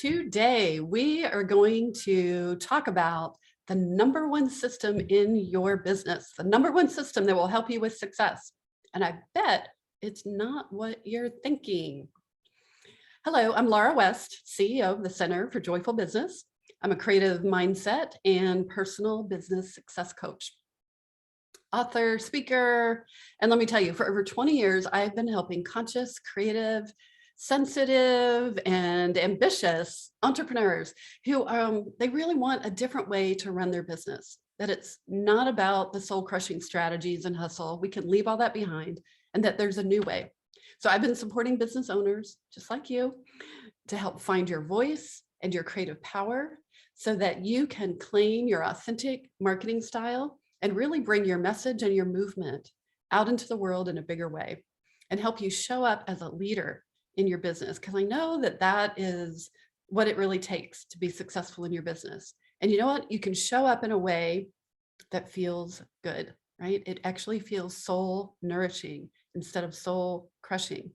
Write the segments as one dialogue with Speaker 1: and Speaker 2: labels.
Speaker 1: Today, we are going to talk about the number one system in your business, the number one system that will help you with success. And I bet it's not what you're thinking. Hello, I'm Laura West, CEO of the Center for Joyful Business. I'm a creative mindset and personal business success coach, author, speaker, and let me tell you, for over 20 years, I've been helping conscious, creative, sensitive, and ambitious entrepreneurs who they really want a different way to run their business, that it's not about the soul crushing strategies and hustle. We can leave all that behind, and that there's a new way. So I've been supporting business owners just like you to help find your voice and your creative power so that you can claim your authentic marketing style and really bring your message and your movement out into the world in a bigger way and help you show up as a leader in your business. Because I know that that is what it really takes to be successful in your business. And you know what? You can show up in a way that feels good, right? It actually feels soul nourishing instead of soul crushing.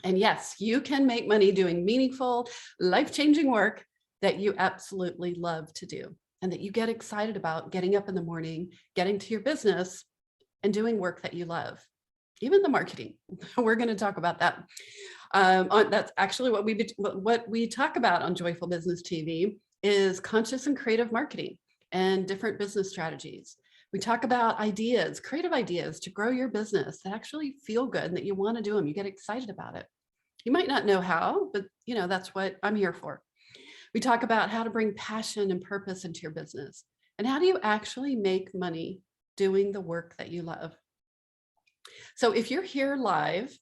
Speaker 1: And yes, you can make money doing meaningful, life-changing work that you absolutely love to do and that you get excited about getting up in the morning, getting to your business and doing work that you love, even the marketing. We're going to talk about that. That's actually what we talk about on Joyful Business TV is conscious and creative marketing and different business strategies. We talk about ideas, creative ideas to grow your business that actually feel good and that you want to do them. You get excited about it. You might not know how, but that's what I'm here for. We talk about how to bring passion and purpose into your business and how do you actually make money doing the work that you love. So if you're here live,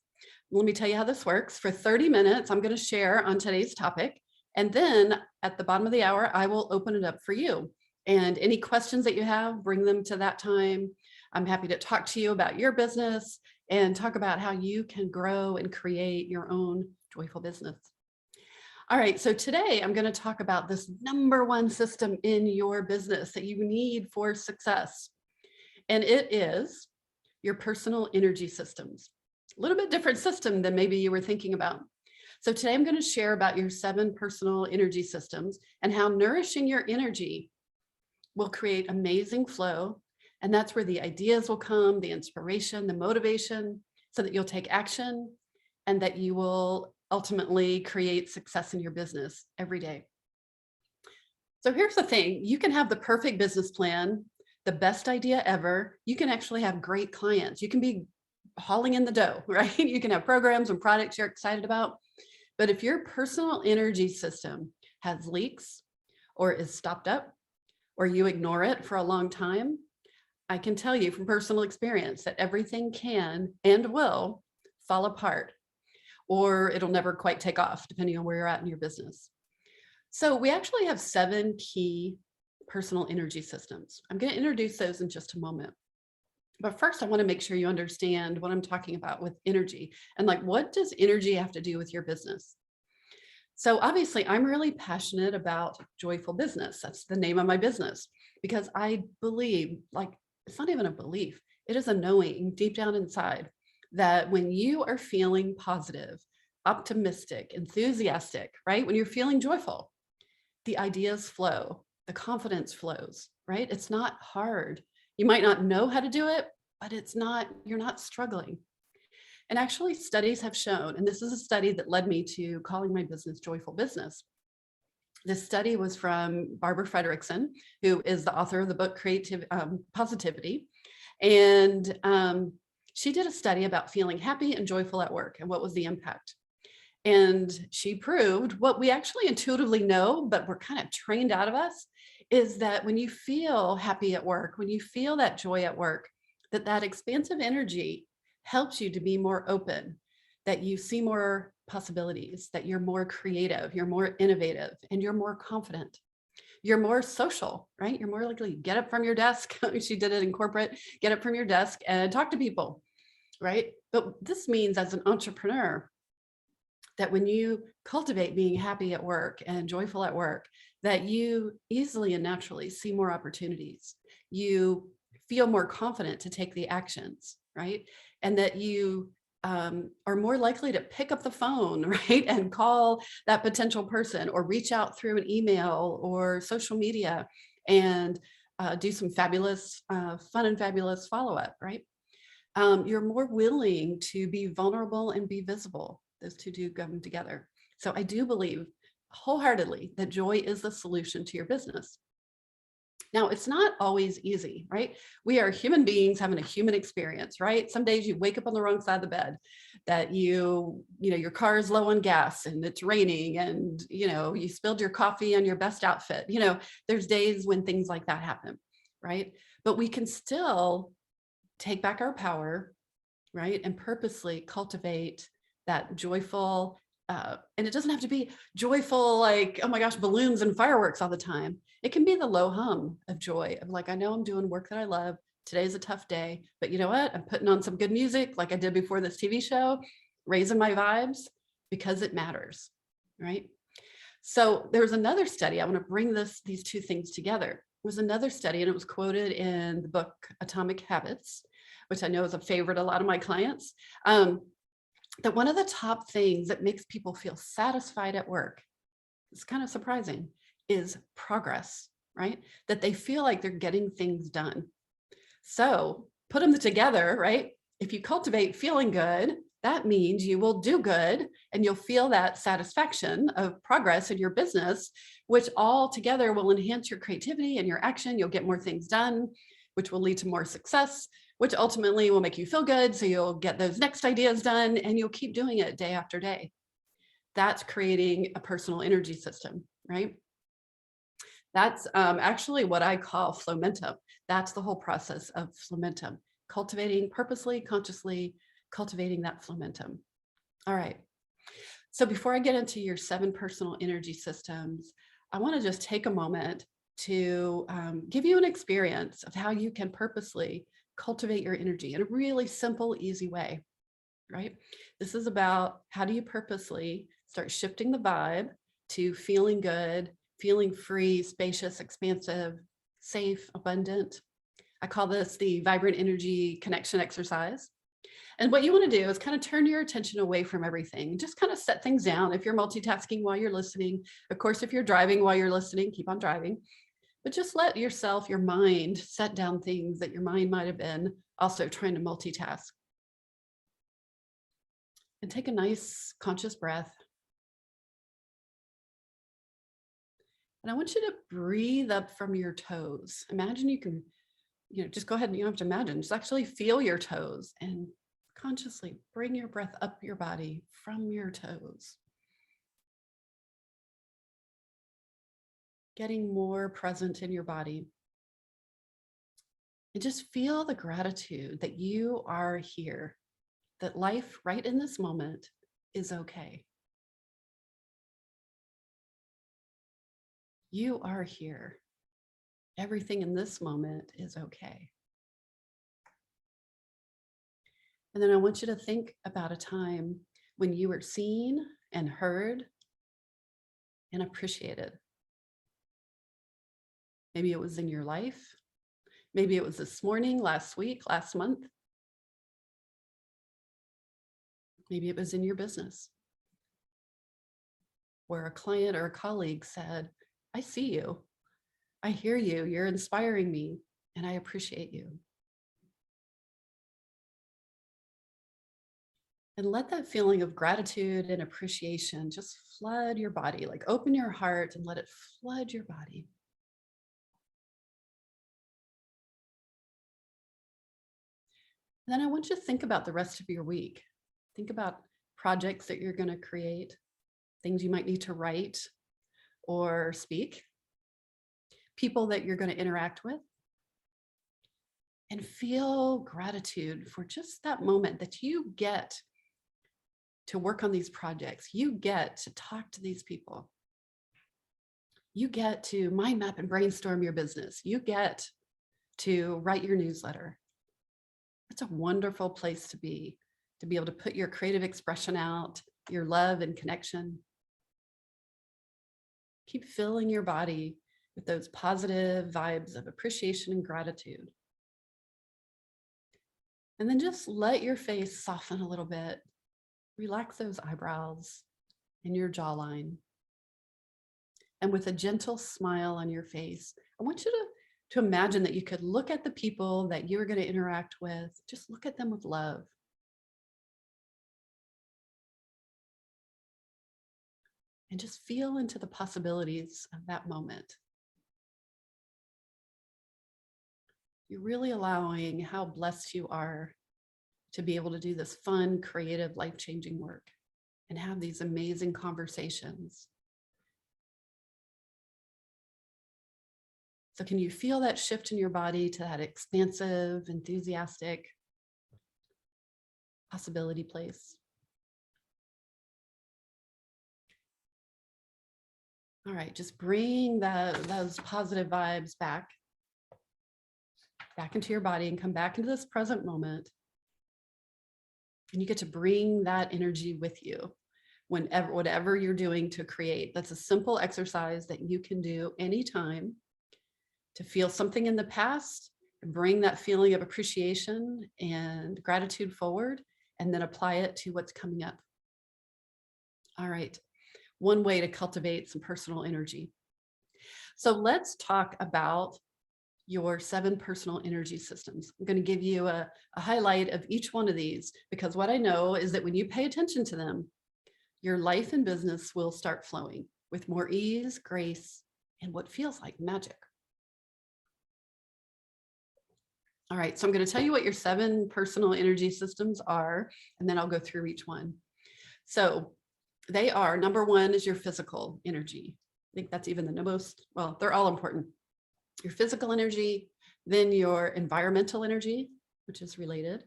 Speaker 1: let me tell you how this works. For 30 minutes, I'm going to share on today's topic. And then at the bottom of the hour, I will open it up for you. And any questions that you have, bring them to that time. I'm happy to talk to you about your business and talk about how you can grow and create your own joyful business. All right, so today I'm going to talk about this number one system in your business that you need for success. And it is your personal energy systems. A little bit different system than maybe you were thinking about. So today I'm going to share about your 7 personal energy systems and how nourishing your energy will create amazing flow. And that's where the ideas will come, the inspiration, the motivation, so that you'll take action and that you will ultimately create success in your business every day. So here's the thing, you can have the perfect business plan, the best idea ever. You can actually have great clients. You can be hauling in the dough, right? You can have programs and products you're excited about. But if your personal energy system has leaks or is stopped up or you ignore it for a long time, I can tell you from personal experience that everything can and will fall apart, or it'll never quite take off depending on where you're at in your business. So we actually have 7 key personal energy systems. I'm going to introduce those in just a moment. But first, I want to make sure you understand what I'm talking about with energy and like, what does energy have to do with your business? So obviously, I'm really passionate about joyful business. That's the name of my business, because I believe, like, it's not even a belief. It is a knowing deep down inside that when you are feeling positive, optimistic, enthusiastic, right? When you're feeling joyful, the ideas flow, the confidence flows, right? It's not hard. You might not know how to do it, but you're not struggling. And actually studies have shown, and this is a study that led me to calling my business Joyful Business. This study was from Barbara Fredrickson, who is the author of the book Positivity. And she did a study about feeling happy and joyful at work and what was the impact. And she proved what we actually intuitively know, but we're kind of trained out of us, is that when you feel happy at work, when you feel that joy at work, that expansive energy helps you to be more open, that you see more possibilities, that you're more creative, you're more innovative, and you're more confident. You're more social, right? You're more likely to get up from your desk. She did it in corporate, get up from your desk and talk to people, right? But this means as an entrepreneur, that when you cultivate being happy at work and joyful at work, that you easily and naturally see more opportunities. You feel more confident to take the actions, right? And that you are more likely to pick up the phone, right, and call that potential person or reach out through an email or social media and do some fabulous, fun and fabulous follow-up, right? You're more willing to be vulnerable and be visible. Those two do come together. So I do believe wholeheartedly that joy is the solution to your business. Now, it's not always easy, right? We are human beings having a human experience, right? Some days you wake up on the wrong side of the bed, that your car is low on gas and it's raining and, you spilled your coffee on your best outfit. There's days when things like that happen, right? But we can still take back our power, right? And purposely cultivate that joyful, and it doesn't have to be joyful, like, oh my gosh, balloons and fireworks all the time. It can be the low hum of joy of like, I know I'm doing work that I love. Today's a tough day, but you know what? I'm putting on some good music like I did before this TV show, raising my vibes because it matters, right? So there's another study. I want to bring these two things together. It was another study, and it was quoted in the book Atomic Habits, which I know is a favorite of a lot of my clients. That one of the top things that makes people feel satisfied at work, it's kind of surprising, is progress, right? That they feel like they're getting things done. So put them together, right? If you cultivate feeling good, that means you will do good and you'll feel that satisfaction of progress in your business, which all together will enhance your creativity and your action. You'll get more things done, which will lead to more success, which ultimately will make you feel good. So you'll get those next ideas done and you'll keep doing it day after day. That's creating a personal energy system, right? That's actually what I call flowmentum. That's the whole process of flowmentum, cultivating purposely, consciously cultivating that flowmentum. All right. So before I get into your 7 personal energy systems, I want to just take a moment to give you an experience of how you can purposely cultivate your energy in a really simple, easy way, right? This is about how do you purposely start shifting the vibe to feeling good, feeling free, spacious, expansive, safe, abundant. I call this the vibrant energy connection exercise. And what you want to do is kind of turn your attention away from everything, just kind of set things down. If you're multitasking while you're listening, of course, if you're driving while you're listening, keep on driving, but just let yourself, your mind, set down things that your mind might have been also trying to multitask. And take a nice conscious breath. And I want you to breathe up from your toes. Imagine you can, just go ahead and you don't have to imagine, just actually feel your toes and consciously bring your breath up your body from your toes. Getting more present in your body. And just feel the gratitude that you are here, that life right in this moment is okay. You are here. Everything in this moment is okay. And then I want you to think about a time when you were seen and heard and appreciated. Maybe it was in your life. Maybe it was this morning, last week, last month. Maybe it was in your business where a client or a colleague said, I see you. I hear you. You're inspiring me and I appreciate you. And let that feeling of gratitude and appreciation just flood your body, like open your heart and let it flood your body. And then I want you to think about the rest of your week. Think about projects that you're going to create, things you might need to write or speak, people that you're going to interact with, and feel gratitude for just that moment that you get to work on these projects. You get to talk to these people. You get to mind map and brainstorm your business. You get to write your newsletter. It's a wonderful place to be able to put your creative expression out, your love and connection. Keep filling your body with those positive vibes of appreciation and gratitude. And then just let your face soften a little bit. Relax those eyebrows and your jawline. And with a gentle smile on your face, I want you to imagine that you could look at the people that you're going to interact with. Just look at them with love. And just feel into the possibilities of that moment. You're really allowing how blessed you are to be able to do this fun, creative, life-changing work and have these amazing conversations. So can you feel that shift in your body to that expansive, enthusiastic possibility place? All right, just bring those positive vibes back into your body and come back into this present moment. And you get to bring that energy with you whenever, whatever you're doing to create. That's a simple exercise that you can do anytime to feel something in the past and bring that feeling of appreciation and gratitude forward, and then apply it to what's coming up. All right, one way to cultivate some personal energy. So let's talk about your 7 personal energy systems. I'm going to give you a highlight of each one of these, because what I know is that when you pay attention to them, your life and business will start flowing with more ease, grace, and what feels like magic. All right, so I'm going to tell you what your 7 personal energy systems are, and then I'll go through each one. So they are, number 1 is your physical energy. I think that's even the most, well, they're all important. Your physical energy, then your environmental energy, which is related.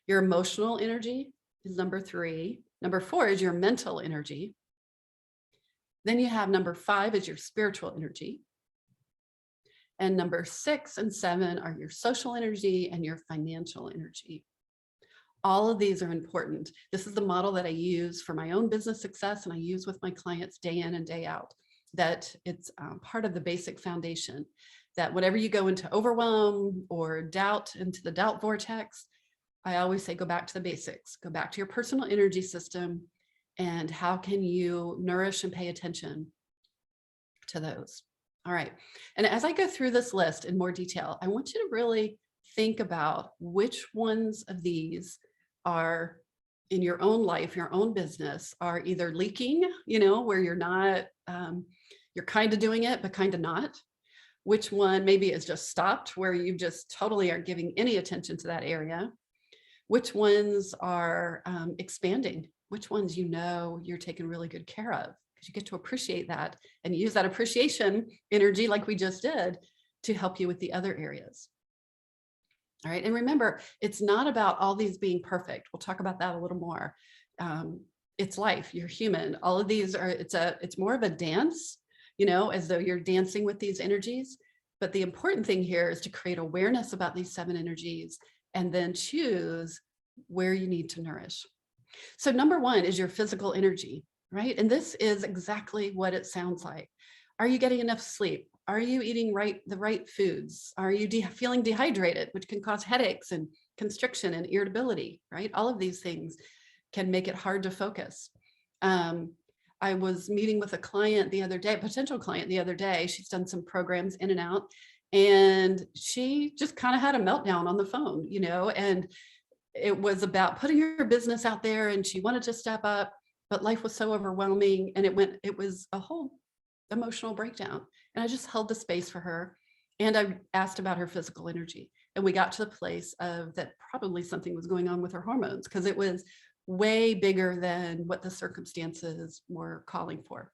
Speaker 1: Your emotional energy is number 3. Number 4 is your mental energy. Then you have number 5 is your spiritual energy. And number 6 and 7 are your social energy and your financial energy. All of these are important. This is the model that I use for my own business success, and I use with my clients day in and day out, that it's part of the basic foundation, that whenever you go into overwhelm or doubt, into the doubt vortex, I always say, go back to the basics, go back to your personal energy system, and how can you nourish and pay attention to those. All right. And as I go through this list in more detail, I want you to really think about which ones of these are in your own life, your own business, are either leaking, where you're not, you're kind of doing it, but kind of not. Which one maybe is just stopped, where you just totally aren't giving any attention to that area. Which ones are expanding, which ones you're taking really good care of, because you get to appreciate that and use that appreciation energy like we just did to help you with the other areas. All right, and remember, it's not about all these being perfect. We'll talk about that a little more. It's life, you're human. All of these are, it's more of a dance, as though you're dancing with these energies. But the important thing here is to create awareness about these 7 energies and then choose where you need to nourish. So number 1 is your physical energy, right? And this is exactly what it sounds like. Are you getting enough sleep? Are you eating the right foods? Are you feeling dehydrated, which can cause headaches and constriction and irritability, right? All of these things can make it hard to focus. I was meeting with a client the other day, potential client the other day. She's done some programs in and out, and she just kind of had a meltdown on the phone, and it was about putting her business out there, and she wanted to step up, but life was so overwhelming, and it was a whole emotional breakdown. And I just held the space for her, and I asked about her physical energy, and we got to the place of that probably something was going on with her hormones, because it was way bigger than what the circumstances were calling for.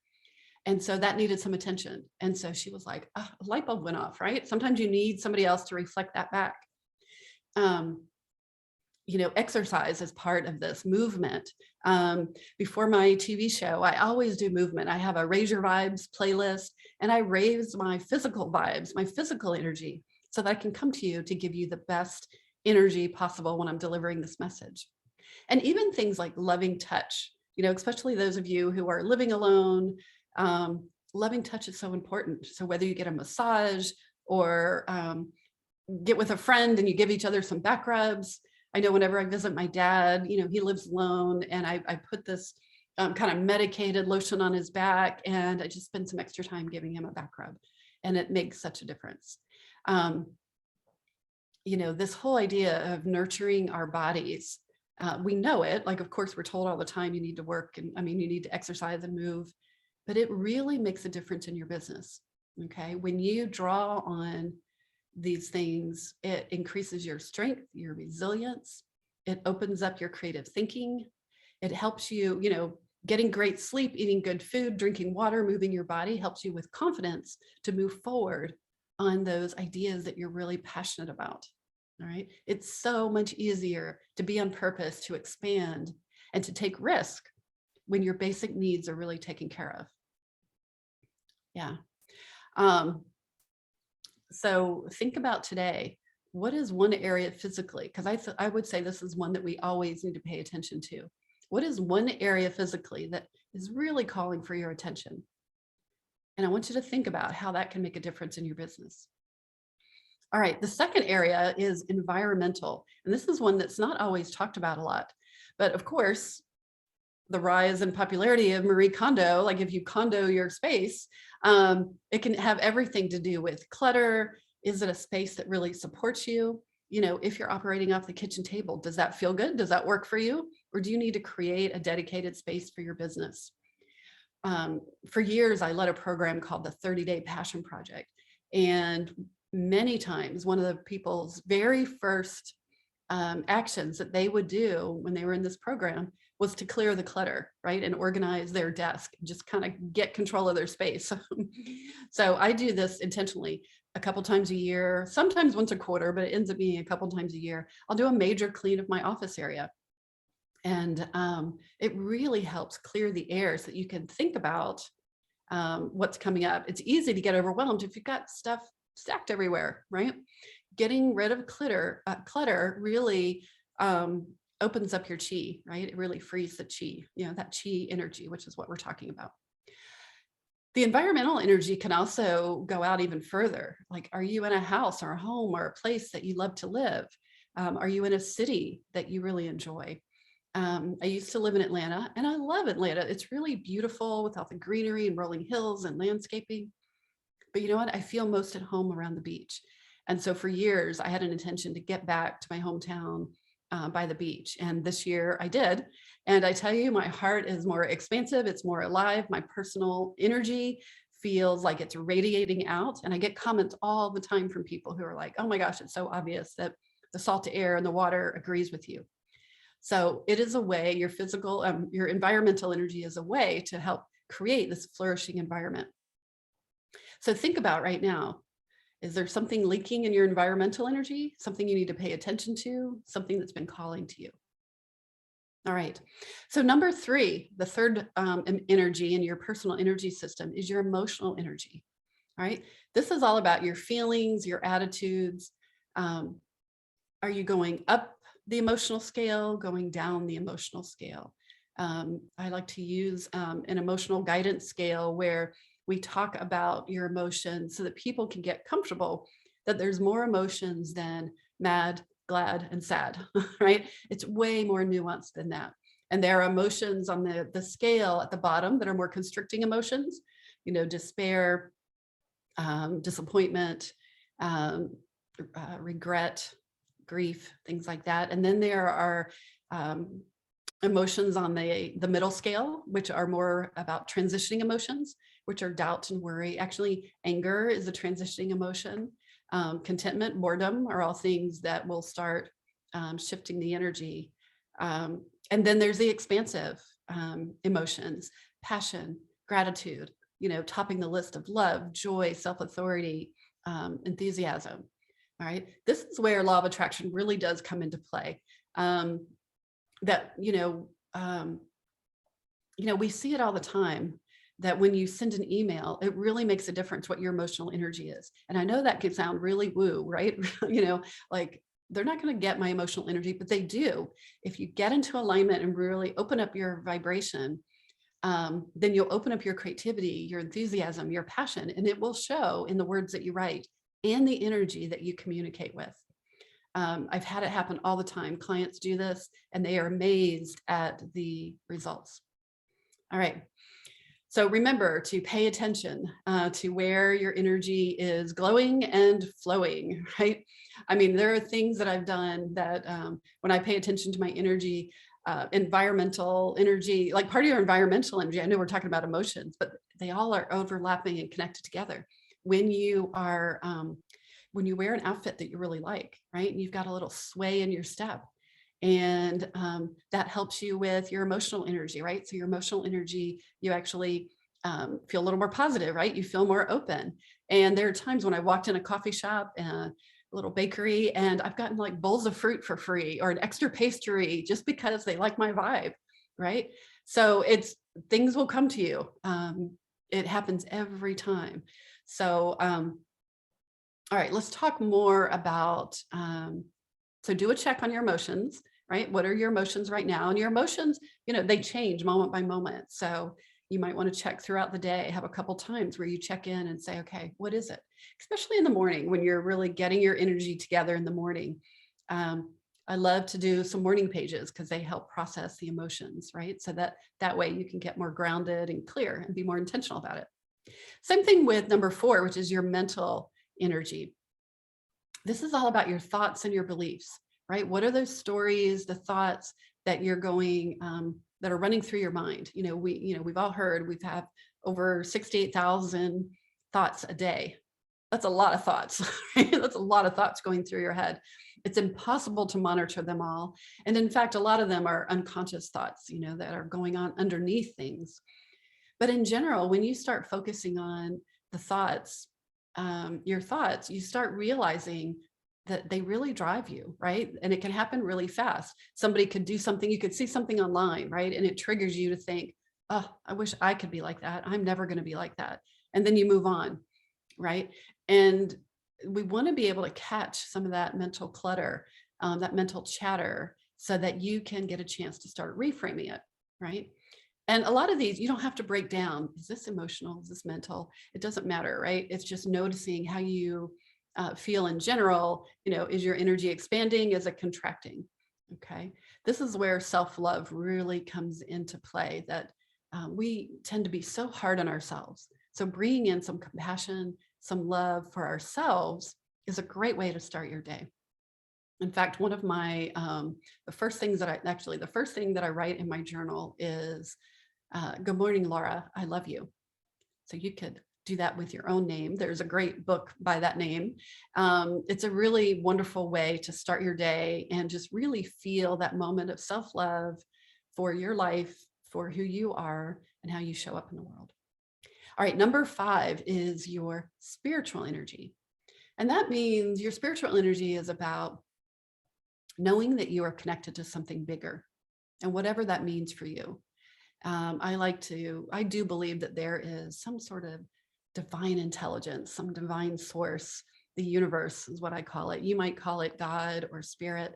Speaker 1: And so that needed some attention. And so she was like, oh, a light bulb went off, right? Sometimes you need somebody else to reflect that back. Exercise is part of this movement. Before my TV show, I always do movement. I have a Raise Your Vibes playlist, and I raise my physical vibes, my physical energy, so that I can come to you to give you the best energy possible when I'm delivering this message. And even things like loving touch, especially those of you who are living alone, loving touch is so important. So whether you get a massage or get with a friend and you give each other some back rubs, I know whenever I visit my dad, he lives alone, and I put this kind of medicated lotion on his back, and I just spend some extra time giving him a back rub, and it makes such a difference. Um, this whole idea of nurturing our bodies, we know it. Like, of course, we're told all the time you need to work, and I mean, you need to exercise and move, but it really makes a difference in your business. Okay. When you draw on these things, it increases your strength, your resilience. It opens up your creative thinking. It helps you, getting great sleep, eating good food, drinking water, moving your body helps you with confidence to move forward on those ideas that you're really passionate about. All right. It's so much easier to be on purpose, to expand, and to take risk when your basic needs are really taken care of. Yeah. So think about today. What is one area physically? Because I would say this is one that we always need to pay attention to. What is one area physically that is really calling for your attention? And I want you to think about how that can make a difference in your business. All right, the second area is environmental. And this is one that's not always talked about a lot. But of course, the rise in popularity of Marie Kondo, like if you condo your space, it can have everything to do with clutter. Is it a space that really supports you? If you're operating off the kitchen table, does that feel good? Does that work for you? Or do you need to create a dedicated space for your business? For years, I led a program called the 30-Day Passion Project. And many times, one of the people's very first actions that they would do when they were in this program was to clear the clutter, right? And organize their desk, just kind of get control of their space. So I do this intentionally a couple times a year, sometimes once a quarter, but it ends up being a couple times a year. I'll do a major clean of my office area. And it really helps clear the air so that you can think about what's coming up. It's easy to get overwhelmed if you've got stuff stacked everywhere, right? Getting rid of clutter really opens up your chi, right? It really frees the chi, that chi energy, which is what we're talking about. The environmental energy can also go out even further. Like, are you in a house or a home or a place that you love to live? Are you in a city that you really enjoy? I used to live in Atlanta, and I love Atlanta. It's really beautiful with all the greenery and rolling hills and landscaping. But you know what? I feel most at home around the beach. And so for years, I had an intention to get back to my hometown by the beach. And this year I did. And I tell you, my heart is more expansive. It's more alive. My personal energy feels like it's radiating out. And I get comments all the time from people who are like, oh my gosh, it's so obvious that the salt air and the water agrees with you. So it is a way, your physical, your environmental energy is a way to help create this flourishing environment. So think about right now, is there something leaking in your environmental energy? Something you need to pay attention to? Something that's been calling to you? All right. So number 3, the third energy in your personal energy system is your emotional energy. All right. This is all about your feelings, your attitudes. Are you going up the emotional scale, going down the emotional scale? I like to use an emotional guidance scale where we talk about your emotions so that people can get comfortable that there's more emotions than mad, glad, and sad, right? It's way more nuanced than that. And there are emotions on the scale at the bottom that are more constricting emotions, despair, disappointment, regret, grief, things like that. And then there are emotions on the middle scale, which are more about transitioning emotions, which are doubt and worry. Actually, anger is a transitioning emotion. Contentment, boredom are all things that will start shifting the energy. And then there's the expansive emotions, passion, gratitude, topping the list of love, joy, self-authority, enthusiasm. All right. This is where law of attraction really does come into play. That, we see it all the time, that when you send an email, it really makes a difference what your emotional energy is. And I know that can sound really woo, right? Like they're not going to get my emotional energy, but they do. If you get into alignment and really open up your vibration, then you'll open up your creativity, your enthusiasm, your passion, and it will show in the words that you write and the energy that you communicate with. I've had it happen all the time. Clients do this and they are amazed at the results. All right. So remember to pay attention to where your energy is glowing and flowing, right? I mean, there are things that I've done that when I pay attention to my energy, environmental energy, like part of your environmental energy, I know we're talking about emotions, but they all are overlapping and connected together. When you are, when you wear an outfit that you really like, right? And you've got a little sway in your step, and that helps you with your emotional energy, right? So your emotional energy, you actually feel a little more positive, right? You feel more open. And there are times when I walked in a coffee shop, a little bakery, and I've gotten like bowls of fruit for free or an extra pastry just because they like my vibe, right? So it's, things will come to you. It happens every time. So, all right, let's talk more about, so do a check on your emotions, right? What are your emotions right now? And your emotions, you know, they change moment by moment. So you might want to check throughout the day, have a couple times where you check in and say, okay, what is it? Especially in the morning when you're really getting your energy together in the morning. I love to do some morning pages because they help process the emotions, right? So that way you can get more grounded and clear and be more intentional about it. Same thing with number 4, which is your mental energy. This is all about your thoughts and your beliefs, right? What are those stories, the thoughts that you're going, that are running through your mind? We've all heard we've had over 68,000 thoughts a day. That's a lot of thoughts, right? That's a lot of thoughts going through your head. It's impossible to monitor them all. And in fact, a lot of them are unconscious thoughts, that are going on underneath things. But in general, when you start focusing on the thoughts, your thoughts, you start realizing that they really drive you, right? And it can happen really fast. Somebody could do something, you could see something online, right? And it triggers you to think, oh, I wish I could be like that. I'm never going to be like that. And then you move on, right? And we want to be able to catch some of that mental clutter, that mental chatter, so that you can get a chance to start reframing it, right? And a lot of these, you don't have to break down. Is this emotional? Is this mental? It doesn't matter, right? It's just noticing how you feel in general. Is your energy expanding? Is it contracting? Okay. This is where self-love really comes into play, that we tend to be so hard on ourselves. So bringing in some compassion, some love for ourselves is a great way to start your day. In fact, one of my, the first thing that I write in my journal is, good morning, Laura, I love you. So you could do that with your own name. There's a great book by that name. It's a really wonderful way to start your day and just really feel that moment of self-love for your life, for who you are and how you show up in the world. All right, number 5 is your spiritual energy. And that means your spiritual energy is about knowing that you are connected to something bigger, and whatever that means for you. I do believe that there is some sort of divine intelligence, some divine source. The universe is what I call it. You might call it God or spirit.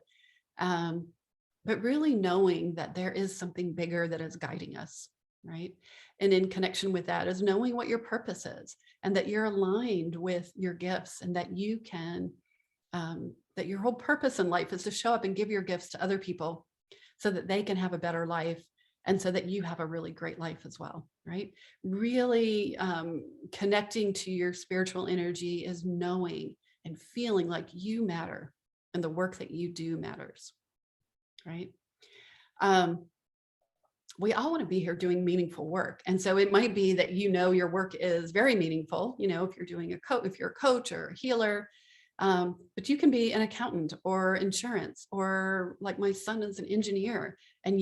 Speaker 1: But really knowing that there is something bigger that is guiding us, right? And in connection with that is knowing what your purpose is, and that you're aligned with your gifts, and that you can, that your whole purpose in life is to show up and give your gifts to other people so that they can have a better life, and so that you have a really great life as well, right? Really connecting to your spiritual energy is knowing and feeling like you matter and the work that you do matters, right? We all want to be here doing meaningful work. And so it might be that your work is very meaningful, if you're doing if you're a coach or a healer, but you can be an accountant or insurance, or like my son is an engineer, and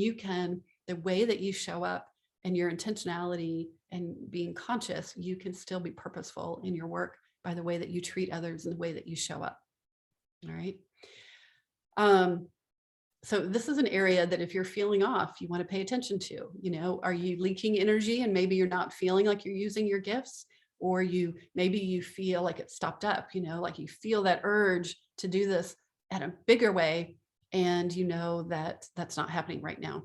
Speaker 1: the way that you show up and your intentionality and being conscious, you can still be purposeful in your work by the way that you treat others and the way that you show up. All right. So this is an area that if you're feeling off, you want to pay attention to. Are you leaking energy and maybe you're not feeling like you're using your gifts? Or maybe you feel like it's stopped up, like you feel that urge to do this at a bigger way, and that that's not happening right now.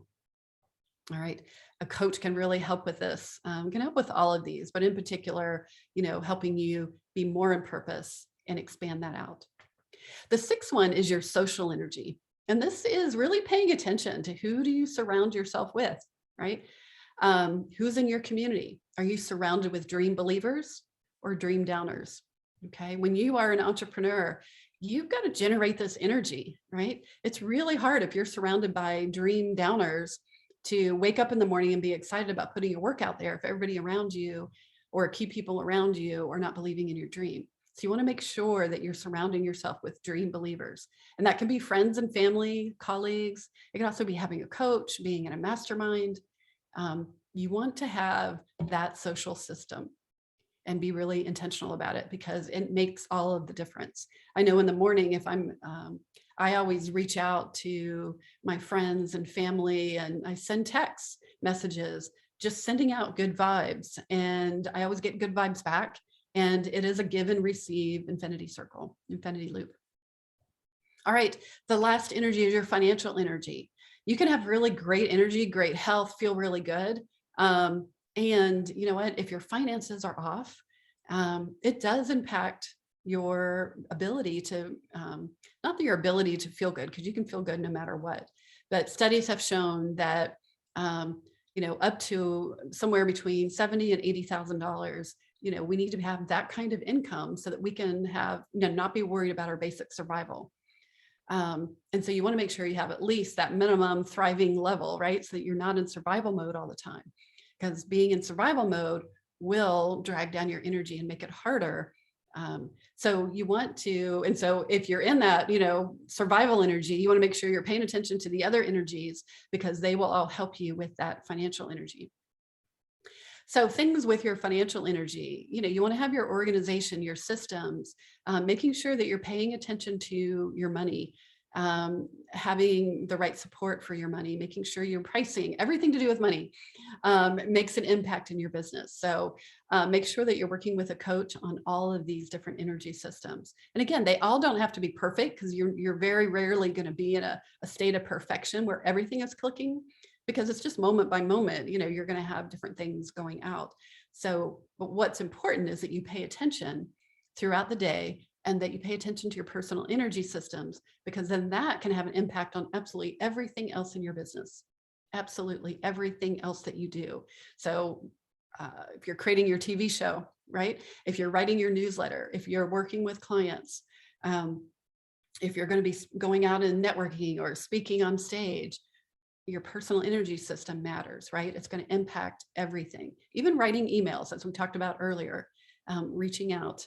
Speaker 1: All right. A coach can really help with this, can help with all of these, but in particular, helping you be more in purpose and expand that out. The sixth one is your social energy. And this is really paying attention to who do you surround yourself with, right? Who's in your community? Are you surrounded with dream believers or dream downers? Okay, when you are an entrepreneur, you've got to generate this energy, right? It's really hard if you're surrounded by dream downers to wake up in the morning and be excited about putting your work out there if everybody around you or key people around you are not believing in your dream. So you want to make sure that you're surrounding yourself with dream believers. And that can be friends and family, colleagues. It can also be having a coach, being in a mastermind. You want to have that social system and be really intentional about it because it makes all of the difference. I know in the morning, if I always reach out to my friends and family and I send text messages, just sending out good vibes. And I always get good vibes back. And it is a give and receive infinity circle, infinity loop. All right, the last energy is your financial energy. You can have really great energy, great health, feel really good. And you know what, if your finances are off, it does impact your ability to, not that your ability to feel good, because you can feel good no matter what, but studies have shown that, up to somewhere between $70,000 and $80,000, we need to have that kind of income so that we can have, not be worried about our basic survival. And so you want to make sure you have at least that minimum thriving level, right? So that you're not in survival mode all the time, because being in survival mode will drag down your energy and make it harder. So you want to, and so if you're in that, survival energy, you want to make sure you're paying attention to the other energies because they will all help you with that financial energy. So things with your financial energy, you want to have your organization, your systems, making sure that you're paying attention to your money, having the right support for your money, making sure your pricing, everything to do with money, makes an impact in your business. So make sure that you're working with a coach on all of these different energy systems. And again, they all don't have to be perfect because you're very rarely going to be in a state of perfection where everything is clicking, because it's just moment by moment, you're going to have different things going out. So, but what's important is that you pay attention throughout the day and that you pay attention to your personal energy systems, because then that can have an impact on absolutely everything else in your business, absolutely everything else that you do. So if you're creating your TV show, right? If you're writing your newsletter, if you're working with clients, if you're going to be going out and networking or speaking on stage, your personal energy system matters, right? It's going to impact everything. Even writing emails, as we talked about earlier, reaching out,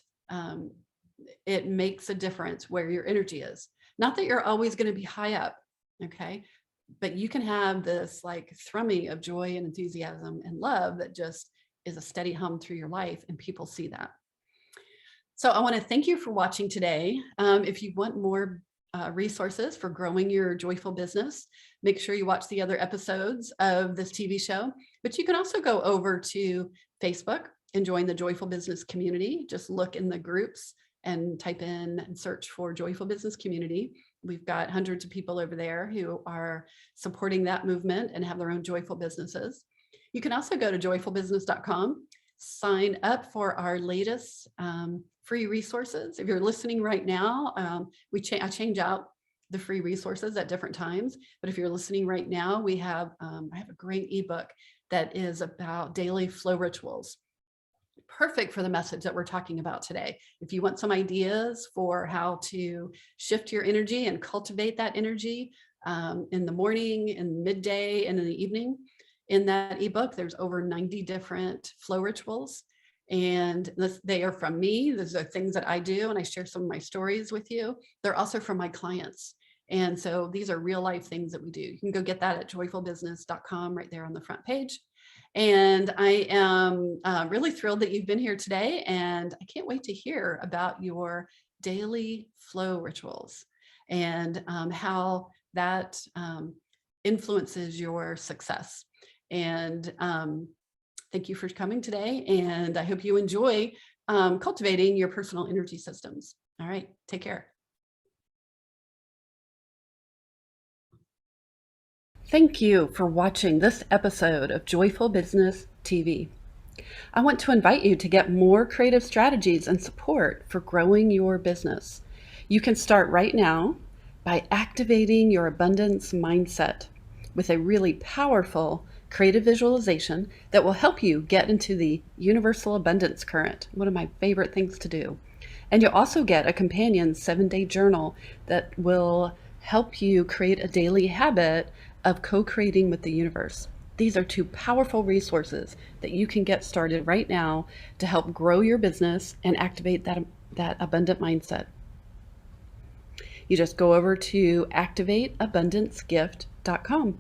Speaker 1: it makes a difference where your energy is. Not that you're always going to be high up, okay? But you can have this like thrumming of joy and enthusiasm and love that just is a steady hum through your life, and people see that. So I want to thank you for watching today. If you want more resources for growing your joyful business, make sure you watch the other episodes of this TV show. But you can also go over to Facebook and join the Joyful Business Community. Just look in the groups and type in and search for Joyful Business Community. We've got hundreds of people over there who are supporting that movement and have their own joyful businesses. You can also go to joyfulbusiness.com, sign up for our latest free resources. If you're listening right now, I change out the free resources at different times. But if you're listening right now, I have a great ebook that is about daily flow rituals. Perfect for the message that we're talking about today. If you want some ideas for how to shift your energy and cultivate that energy in the morning, in midday, and in the evening, in that ebook, there's over 90 different flow rituals. And they are from me. Those are things that I do, and I share some of my stories with you. They're also from my clients. And so these are real life things that we do. You can go get that at joyfulbusiness.com right there on the front page. And I am really thrilled that you've been here today, and I can't wait to hear about your daily flow rituals and how that influences your success. And thank you for coming today, and I hope you enjoy cultivating your personal energy systems. All right, take care. Thank you for watching this episode of Joyful Business TV. I want to invite you to get more creative strategies and support for growing your business. You can start right now by activating your abundance mindset with a really powerful creative visualization that will help you get into the universal abundance current, one of my favorite things to do. And you'll also get a companion 7-day journal that will help you create a daily habit of co-creating with the universe. These are two powerful resources that you can get started right now to help grow your business and activate that abundant mindset. You just go over to activateabundancegift.com.